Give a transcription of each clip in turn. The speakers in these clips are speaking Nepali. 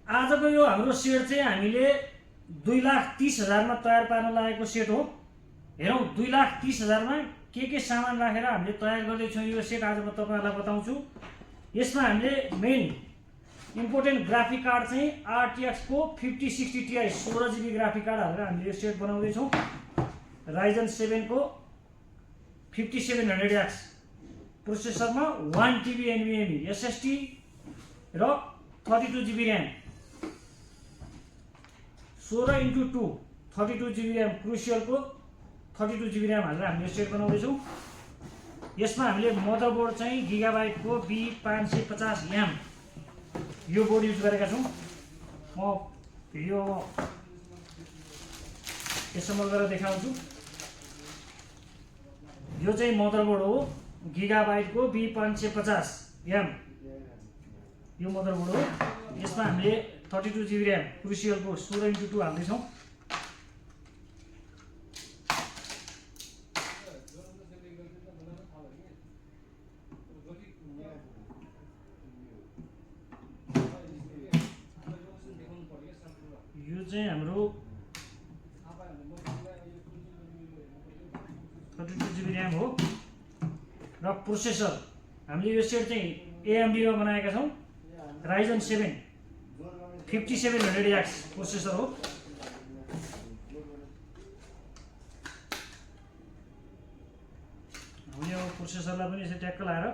आजको यो हाम्रो सेट चाहिँ हामीले 2,30,000 मा तयार पार्न लागेको सेट हो। हेरौँ 2,30,000 मा के सामान राखेर हामीले तयार गर्दैछौँ यो सेट आज म तपाईहरुलाई बताउँछु। यसमा हामीले मेन इम्पोर्टेन्ट ग्राफिक कार्ड चाहिँ RTX को 5060 Ti 16GB ग्राफिक कार्ड हालेर हामीले यो सेट बनाउँदै छौँ। Ryzen 7 को 5700X प्रोसेसरमा 1TB NVMe SSD र 32GB RAM 16x2 32GB RAM crucial को 32GB RAM हालेर हामीले सेट बनाउँदै छौँ। यसमा हामीले मदरबोर्ड चाहिँ गिगाबाइट को B550M यो बोर्ड युज गरेका छौँ। म भिडियो यसमा गरेर देखाउँछु। यो चाहिँ मदरबोर्ड हो गिगाबाइट को B550M यो मदरबोर्ड हो। यसमा हामीले 32GB RAM क्रुसियल को 16x2 हाल्दै छौँ। यो चाहिँ हाम्रो 32GB RAM हो र प्रोसेसर हामीले यो सेट चाहिँ AMD मा बनाएका छौँ। Ryzen 7 5700X प्रोसेसर हो। हामीले अब प्रोसेसरलाई पनि यसरी ट्याक्क लाएर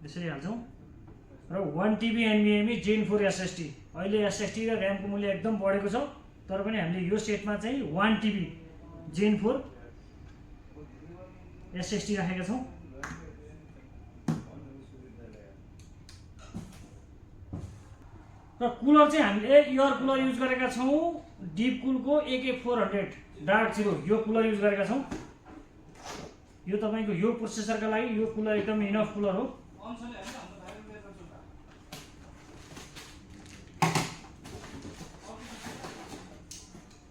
यसरी हाल्छौँ र 1TB NVMe Gen 4 SSD। अहिले SSD र RAM को मूल्य एकदम बढेको छ, तर पनि हामीले यो सेटमा चाहिँ 1TB Gen 4 SSD राखेका छौँ। र कुलर चाहिँ हामीले एयर कुलर युज गरेका छौँ। डिप कुल को AK400 डार्क जिरो यो कुलर युज गरेका छौँ। यो तपाईको यो प्रोसेसरका लागि यो कुलर एकदम इनफ कुलर हो।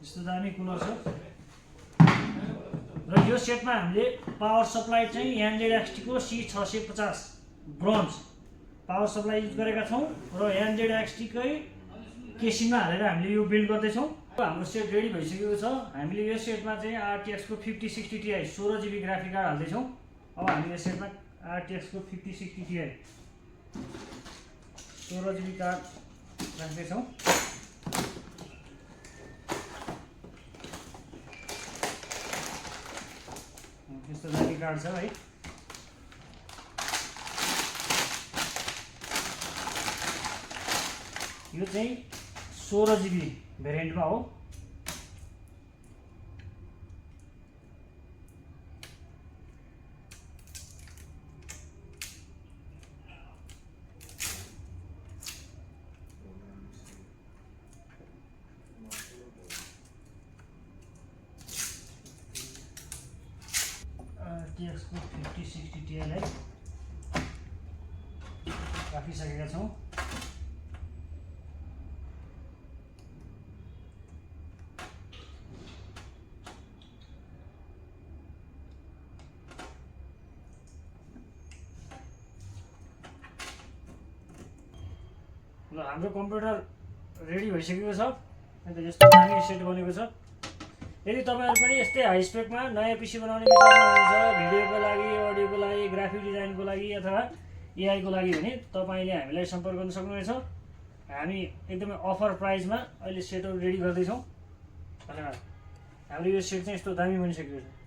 यस्तो दामी कुलर छ। र यो सेटमा हामीले पावर सप्लाई चाहिँ NZXT को C650 bronze power supply use गरेका छौँ र NZXT कै केसिङमा हालेर हामीले यो बिल्ड गर्दैछौँ। हाम्रो सेट रेडी भइसकेको छ। हामीले यो सेटमा चाहिँ RTX को 5060 Ti 16GB ग्राफिक कार्ड हाल्दैछौँ। अब हामीले यो सेटमा RTX को 5060 Ti 16GB कार्ड राख्दैछौँ। यस्तो दामी कार्ड छ है। यो चाहिँ 16GB भेरिएन्टमा हो। RTX को 5060 Ti लाई राखिसकेका छौँ। ल हाम्रो कम्प्युटर रेडी भइसकेको छ। अन्त यस्तो दामी सेट बनेको छ। यदि तपाईहरु पनि यस्तै हाई स्पेकमा नयाँ PC बनाउने विचारमा हुनुहुन्छ, भिडियोको लागि, अडियोको लागि, ग्राफिक डिजाइनको लागि अथवा AI को लागि भने तपाईले हामीलाई सम्पर्क गर्न सक्नुहुनेछ। हामी एकदमै अफर प्राइसमा अहिले सेटहरु रेडी गर्दै छौँ। धन्यवाद। हाम्रो यो सेट चाहिँ यस्तो दामी बनिसकेको छ।